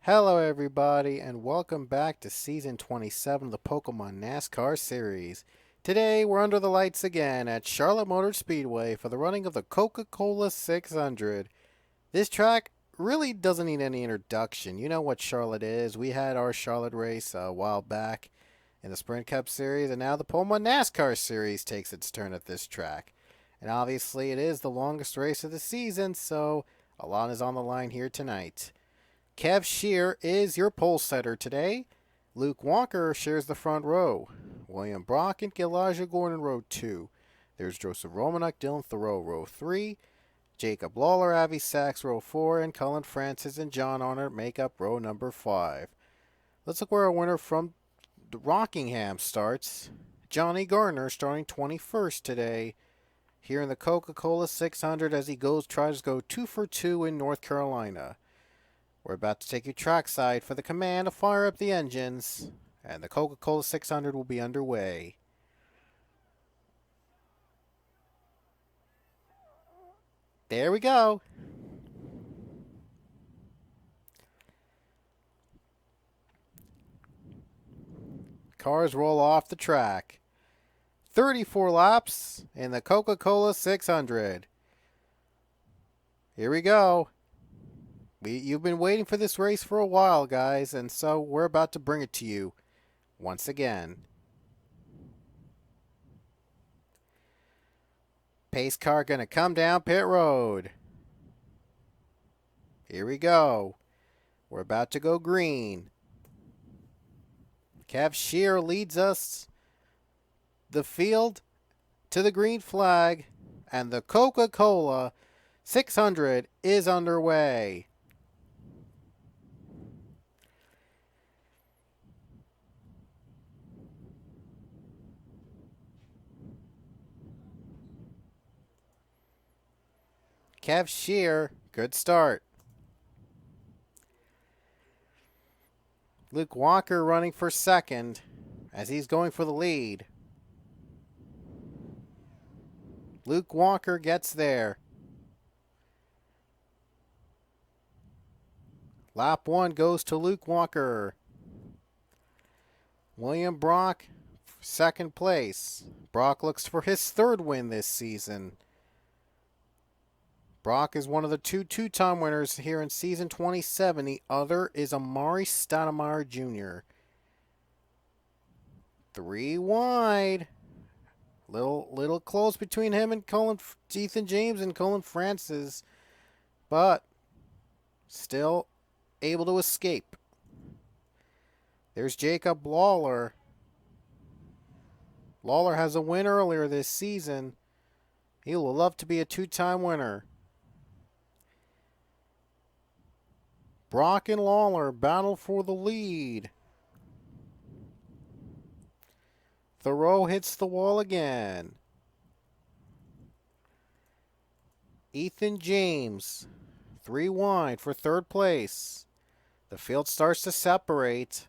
Hello, everybody, and welcome back to Season 27 of the Pokemon NASCAR Series. Today, we're under the lights again at Charlotte Motor Speedway for the running of the Coca Cola 600. This track really doesn't need any introduction. You know what Charlotte is. We had our Charlotte race a while back in the Sprint Cup Series, and now the Pokemon NASCAR Series takes its turn at this track. And obviously, it is the longest race of the season, so a lot is on the line here tonight. Kev Shear is your pole setter today. Luke Walker shares the front row. William Brock and Elijah Gordon row 2. There's Joseph Romanuk, Dylan Thoreau row 3. Jacob Lawler, Avi Sachs row 4. And Cullen Francis and John Arnott make up row number 5. Let's look where our winner from Rockingham starts. Johnny Gardner starting 21st today here in the Coca Cola 600 as he tries to go 2 for 2 in North Carolina. We're about to take you trackside for the command to fire up the engines, and the Coca Cola 600 will be underway. There we go. Cars roll off the track. 34 laps in the Coca Cola 600. Here we go. You've been waiting for this race for a while, guys, and so we're about to bring it to you once again. Pace car going to come down pit road. Here we go. We're about to go green. Kev Shear leads us the field to the green flag, and the Coca Cola 600 is underway. Kev Shear, good start. Luke Walker running for second as he's going for the lead. Luke Walker gets there. Lap 1 goes to Luke Walker. William Brock, second place. Brock looks for his third win this season. Brock is one of the two-time winners here in Season 27. The other is Amari Stoudemire Jr. 3 wide. Little close between him and Ethan James and Cullen Francis, but still able to escape. There's Jacob Lawler. Lawler has a win earlier this season. He will love to be a two-time winner. Brock and Lawler battle for the lead. Thoreau hits the wall again. Ethan James, 3 wide for third place. The field starts to separate.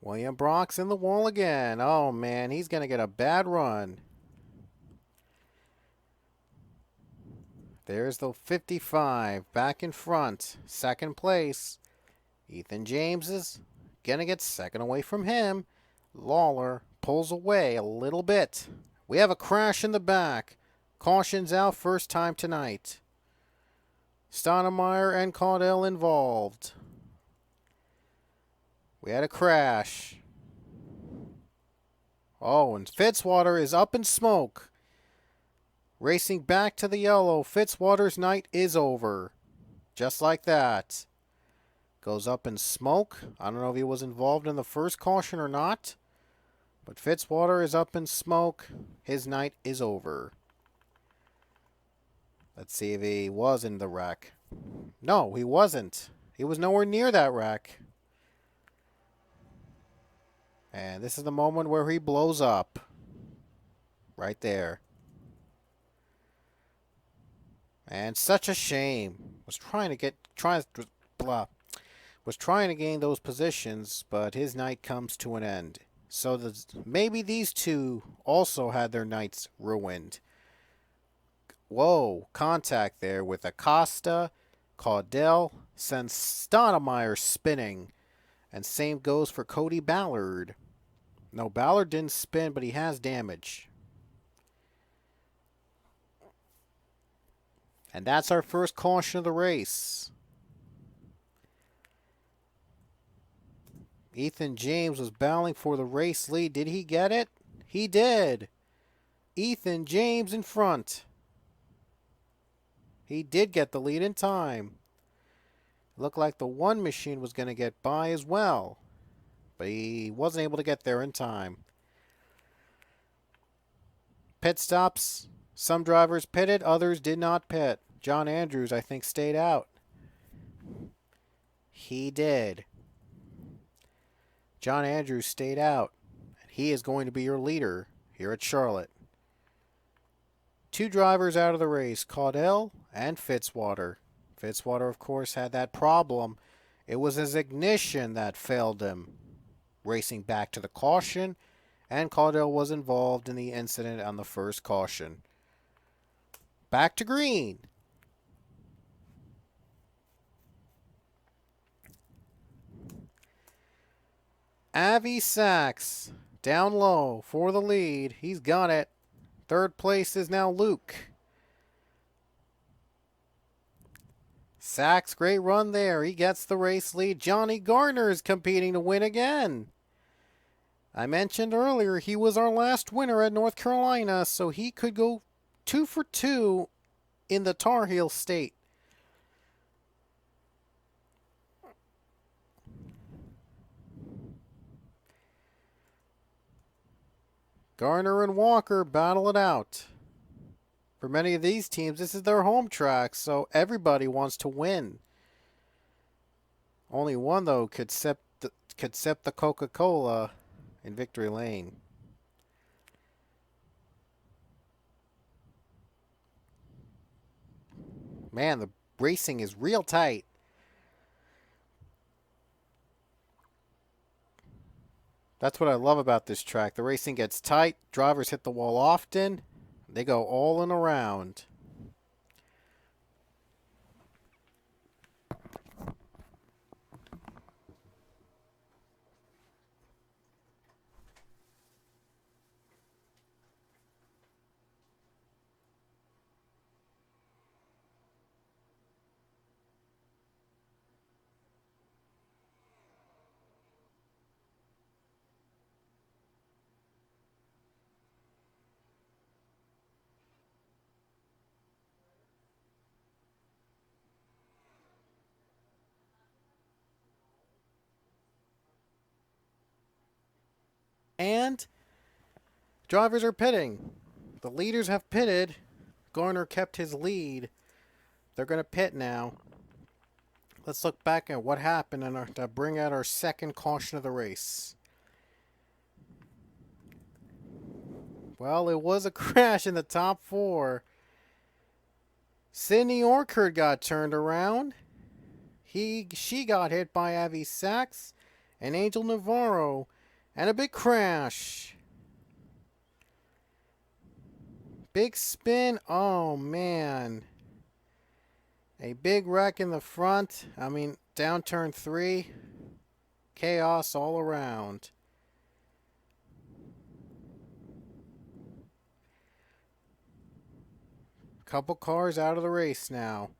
William Brock's in the wall again. Oh, man, he's going to get a bad run. There's the 55 back in front. Second place. Ethan James is going to get second away from him. Lawler pulls away a little bit. We have a crash in the back. Caution's out first time tonight. Stoudemire and Caudell involved. We had a crash. Oh, and Fitzwater is up in smoke. Racing back to the yellow. Fitzwater's night is over. Just like that. Goes up in smoke. I don't know if he was involved in the first caution or not. But Fitzwater is up in smoke. His night is over. Let's see if he was in the wreck. No, he wasn't. He was nowhere near that wreck. And this is the moment where he blows up. Right there. And such a shame. Was trying to gain those positions, but his night comes to an end. So maybe these two also had their nights ruined. Whoa, contact there with Acosta, Caudell, sends Stoudemire spinning. And same goes for Cody Ballard. No, Ballard didn't spin, but he has damage. And that's our first caution of the race. Ethan James was battling for the race lead. Did he get it? He did. Ethan James in front. He did get the lead in time. Looked like the one machine was going to get by as well, but he wasn't able to get there in time. Pit stops. Some drivers pitted, others did not pit. John Andrews, I think, stayed out. He did. John Andrews stayed out. He is going to be your leader here at Charlotte. 2 drivers out of the race, Caudell and Fitzwater. Fitzwater, of course, had that problem. It was his ignition that failed him, racing back to the caution, and Caudell was involved in the incident on the first caution. Back to green. Avi Sachs down low for the lead. He's got it. Third place is now Luke. Sachs, great run there. He gets the race lead. Johnny Garner is competing to win again. I mentioned earlier he was our last winner at North Carolina, so he could go 2 for 2 in the Tar Heel State. Garner and Walker battle it out. For many of these teams, this is their home track, so everybody wants to win. Only one, though, could sip the Coca Cola in victory lane. Man, the racing is real tight. That's what I love about this track. The racing gets tight. Drivers hit the wall often. They go all in around. And drivers are pitting. The leaders have pitted. Garner kept his lead. They're going to pit now. Let's look back at what happened and to bring out our second caution of the race. Well, it was a crash in the top 4. Sydney Orchard got turned around. She got hit by Avi Sachs and Angel Navarro. And a big crash. Big spin. Oh, man. A big wreck in the front. I mean, down turn 3. Chaos all around. Couple cars out of the race now.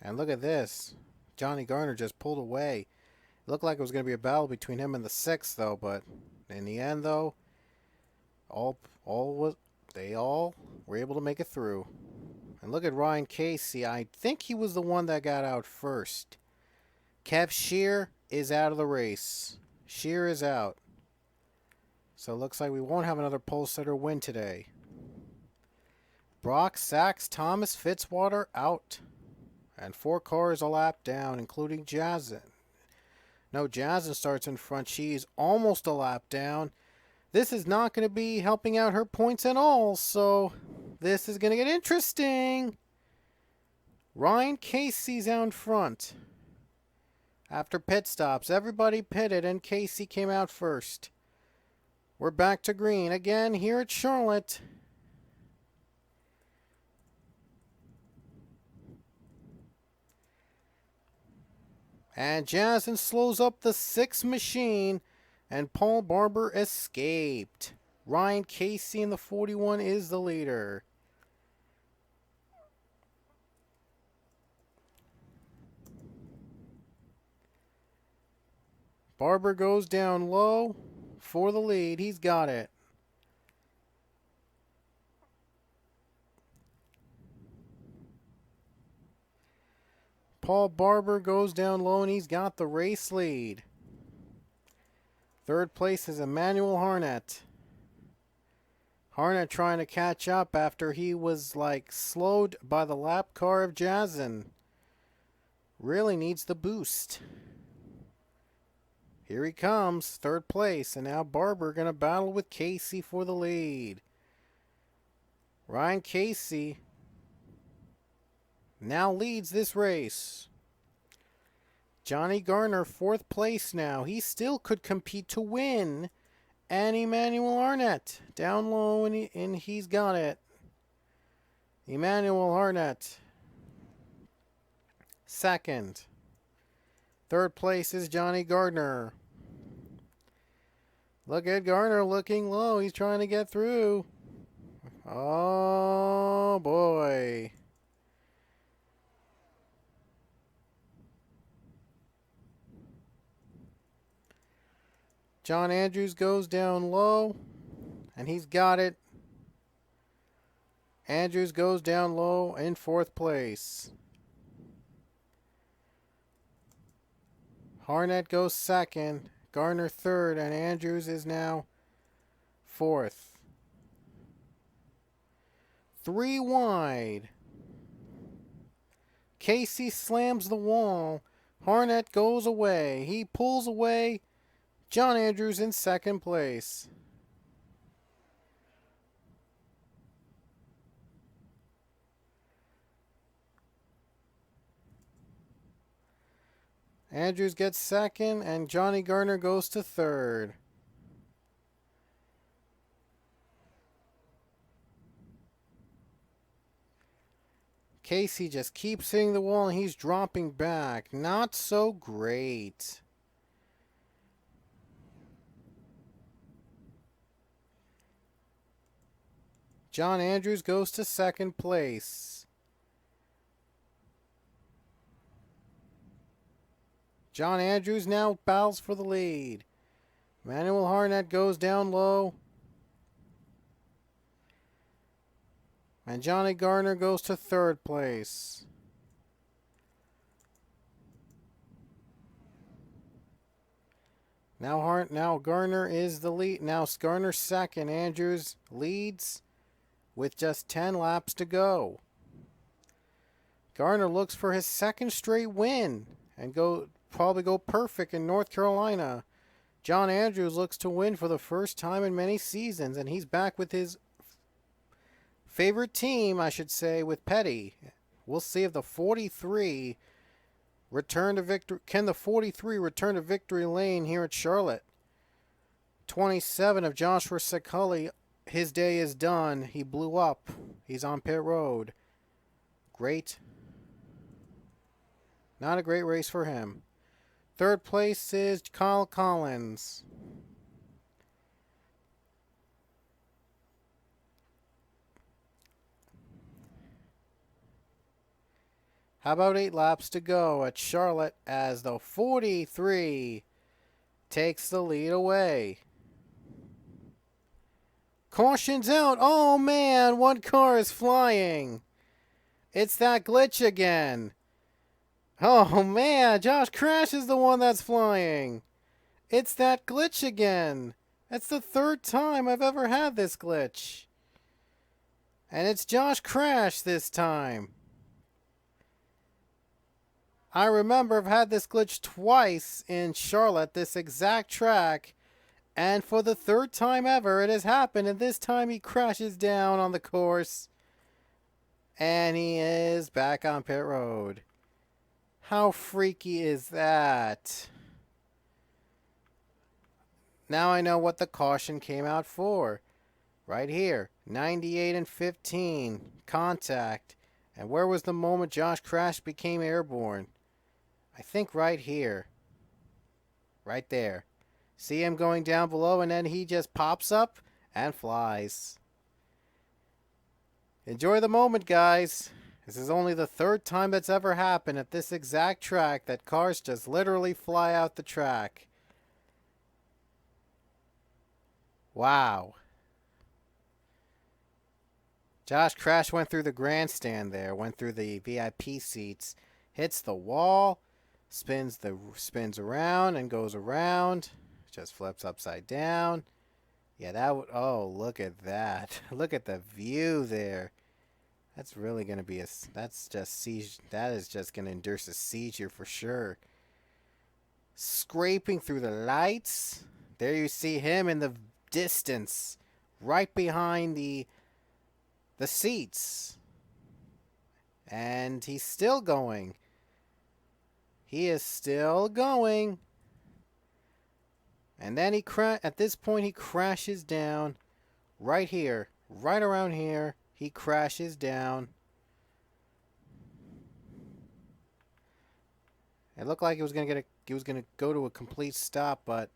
And look at this. Johnny Garner just pulled away. It looked like it was going to be a battle between him and the 6th, though, but in the end, though, they all were able to make it through. And look at Ryan Casey. I think he was the one that got out first. Kev Shear is out of the race. Shear is out. So it looks like we won't have another pole sitter win today. Brock, Sachs, Thomas, Fitzwater out. And 4 cars a lap down, including Jazzen. No, Jazzen starts in front. She's almost a lap down. This is not going to be helping out her points at all, so this is going to get interesting. Ryan Casey's out in front. After pit stops, everybody pitted, and Casey came out first. We're back to green again here at Charlotte. And Jazzen slows up the 6 machine, and Paul Barber escaped. Ryan Casey in the 41 is the leader. Barber goes down low for the lead. He's got it. Paul Barber goes down low and he's got the race lead. Third place is Emmanuel Harnett. Harnett trying to catch up after he was slowed by the lap car of Jazzen. Really needs the boost. Here he comes, third place, and now Barber going to battle with Casey for the lead. Ryan Casey now leads this race. Johnny Garner, fourth place now. He still could compete to win. And Emmanuel Arnett down low, and he's got it. Emmanuel Arnett, second. Third place is Johnny Gardner. Look at Garner looking low. He's trying to get through. Oh, boy. John Andrews goes down low, and he's got it. Andrews goes down low in fourth place. Harnett goes second, Garner third, and Andrews is now fourth. 3 wide. Casey slams the wall. Harnett goes away. He pulls away. John Andrews in second place. Andrews gets second, and Johnny Garner goes to third. Casey just keeps hitting the wall, and he's dropping back. Not so great. John Andrews goes to second place. John Andrews now battles for the lead. Emmanuel Harnett goes down low. And Johnny Garner goes to third place. Now Garner is the lead. Now Garner's second. Andrews leads with just 10 laps to go. Garner looks for his second straight win and probably go perfect in North Carolina. John Andrews looks to win for the first time in many seasons, and he's back with his favorite team, I should say, with Petty. We'll see if the 43 return to victory. Can the 43 return to victory lane here at Charlotte? 27 of Joshua Sekuli. His day is done. He blew up. He's on pit road. Great. Not a great race for him. Third place is Kyle Collins. How about 8 laps to go at Charlotte as the 43 takes the lead away. Caution's out. Oh, man, one car is flying. It's that glitch again. Oh, man, Josh Crash is the one that's flying. It's that glitch again. That's the third time I've ever had this glitch. And it's Josh Crash this time. I remember I've had this glitch twice in Charlotte, this exact track. And for the third time ever, it has happened. And this time he crashes down on the course. And he is back on pit road. How freaky is that? Now I know what the caution came out for. Right here. 98 and 15. Contact. And where was the moment Josh Crash became airborne? I think right here. Right there. See him going down below, and then he just pops up and flies. Enjoy the moment, guys. This is only the third time that's ever happened at this exact track that cars just literally fly out the track. Wow. Josh Crash went through the grandstand there, went through the VIP seats, hits the wall, spins around and goes around, just flips upside down. Yeah, that would, oh, look at that. Look at the view there. That's really going to be that is just going to induce a seizure for sure. Scraping through the lights. There you see him in the distance, right behind the seats. And he's still going. He is still going. And then at this point he crashes down right here, right around here. He crashes down. It looked like he was gonna go to a complete stop, but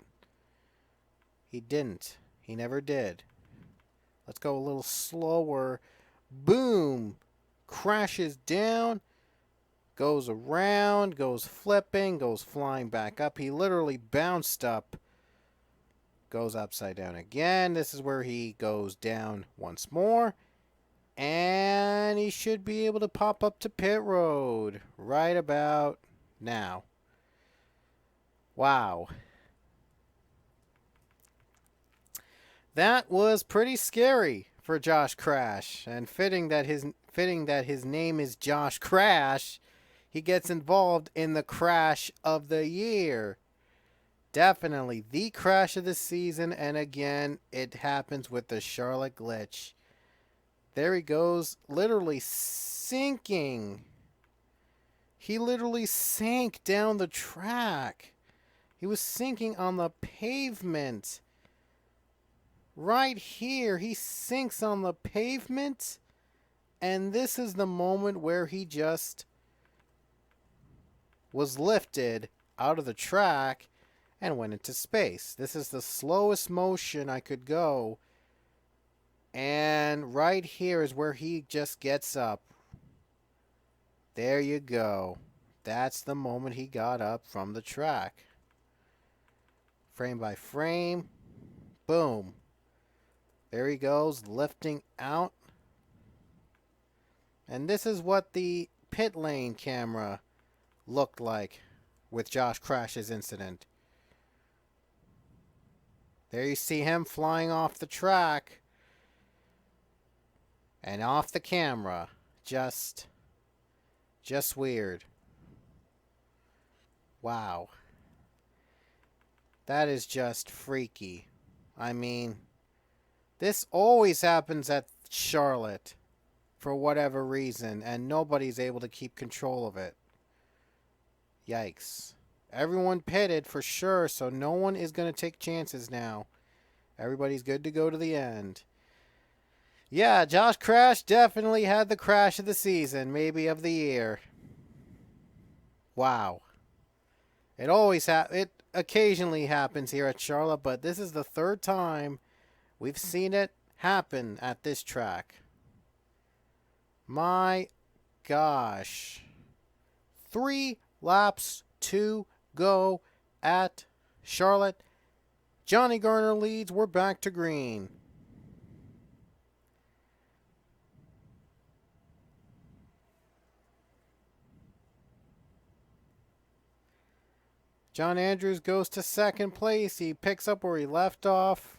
he didn't. He never did. Let's go a little slower. Boom! Crashes down. Goes around, goes flipping, goes flying back up. He literally bounced up. Goes upside down again. This is where he goes down once more. And he should be able to pop up to pit road right about now. Wow. That was pretty scary for Josh Crash, and fitting that his name is Josh Crash, he gets involved in the crash of the year. Definitely the crash of the season, and again, it happens with the Charlotte glitch. There he goes, literally sinking. He literally sank down the track. He was sinking on the pavement. Right here, he sinks on the pavement. And this is the moment where he just was lifted out of the track and went into space. This is the slowest motion I could go. And right here is where he just gets up. There you go. That's the moment he got up from the track. Frame by frame. Boom. There he goes, lifting out. And this is what the pit lane camera looked like with Josh Crash's incident. There you see him flying off the track. And off the camera. Just weird. Wow. That is just freaky. I mean, this always happens at Charlotte for whatever reason, and nobody's able to keep control of it. Yikes. Everyone pitted for sure, so no one is going to take chances now. Everybody's good to go to the end. Yeah, Josh Crash definitely had the crash of the season, maybe of the year. Wow. It occasionally happens here at Charlotte, but this is the third time we've seen it happen at this track. My gosh. 3 laps to go at Charlotte. Johnny Garner leads. We're back to green. John Andrews goes to second place. He picks up where he left off.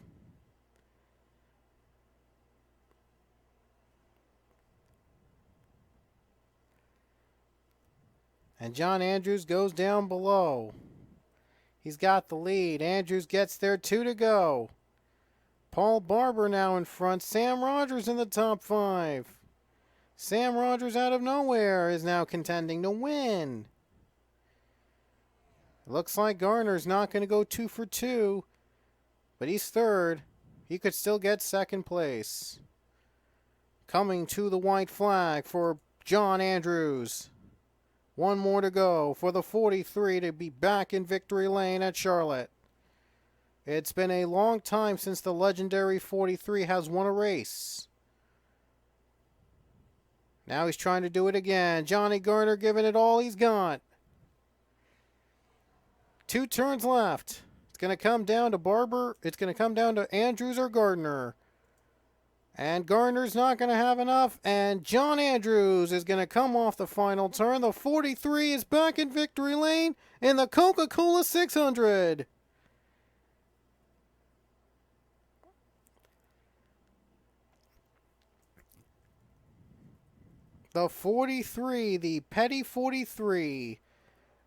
And John Andrews goes down below. He's got the lead. Andrews gets there, 2 to go. Paul Barber now in front. Sam Rogers in the top 5. Sam Rogers out of nowhere is now contending to win. Looks like Garner's not going to go 2 for 2, but he's third. He could still get second place. Coming to the white flag for John Andrews. One more to go for the 43 to be back in victory lane at Charlotte. It's been a long time since the legendary 43 has won a race. Now he's trying to do it again. Johnny Garner giving it all he's got. 2 turns left. It's going to come down to Barber. It's going to come down to Andrews or Gardner. And Gardner's not going to have enough. And John Andrews is going to come off the final turn. The 43 is back in victory lane in the Coca Cola 600. The 43, the Petty 43,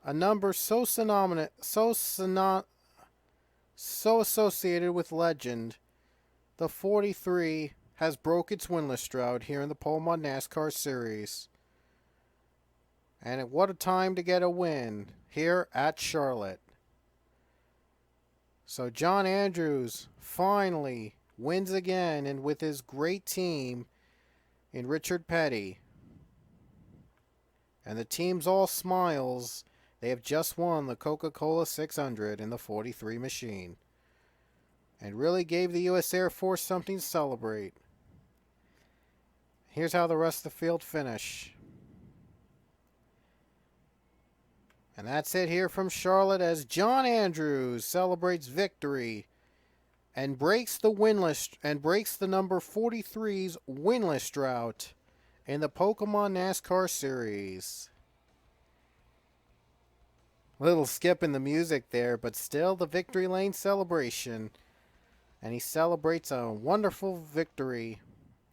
a number so associated with legend. The 43 has broke its winless drought here in the Pokemon NASCAR Series. And what a time to get a win here at Charlotte. So John Andrews finally wins again, and with his great team in Richard Petty. And the team's all smiles. They have just won the Coca Cola 600 in the 43 machine. And really gave the U.S. Air Force something to celebrate. Here's how the rest of the field finish. And that's it here from Charlotte as John Andrews celebrates victory and breaks the number 43's winless drought in the Pokemon NASCAR Series. Little skip in the music there, but still the victory lane celebration. And he celebrates a wonderful victory,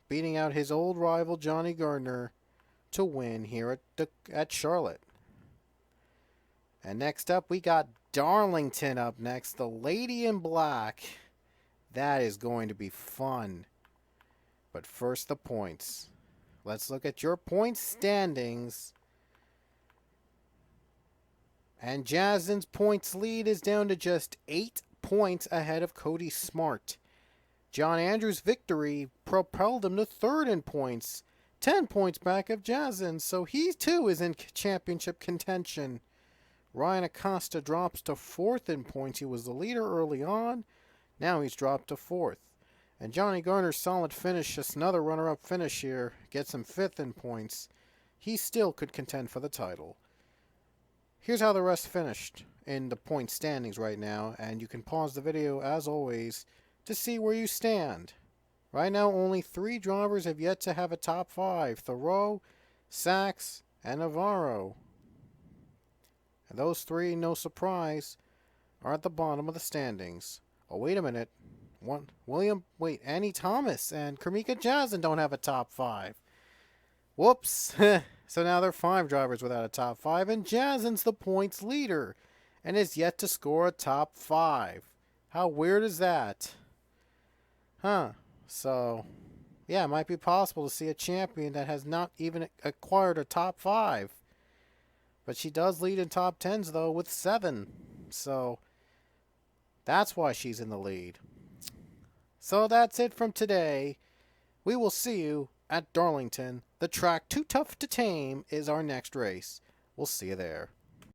beating out his old rival Johnny Gardner to win here at Charlotte. And next up, we got Darlington up next, the Lady in Black. That is going to be fun. But first, the points. Let's look at your point standings. And Jazin's points lead is down to just 8 points ahead of Cody Smart. John Andrews' victory propelled him to 3rd in points, 10 points back of Jazin, so he too is in championship contention. Ryan Acosta drops to 4th in points. He was the leader early on. Now he's dropped to 4th. And Johnny Garner's solid finish, just another runner-up finish here, gets him 5th in points. He still could contend for the title. Here's how the rest finished in the point standings right now, and you can pause the video, as always, to see where you stand. Right now, only 3 drivers have yet to have a top 5, Thoreau, Sachs, and Navarro. And those 3, no surprise, are at the bottom of the standings. Oh, wait a minute. Annie Thomas and Kamika Jazin don't have a top 5. Whoops. So now there are 5 drivers without a top 5, and Jazin's the points leader and is yet to score a top 5. How weird is that? So, yeah, it might be possible to see a champion that has not even acquired a top 5. But she does lead in top 10s, though, with 7. So, that's why she's in the lead. So that's it from today. We will see you at Darlington. The track Too Tough to Tame is our next race. We'll see you there.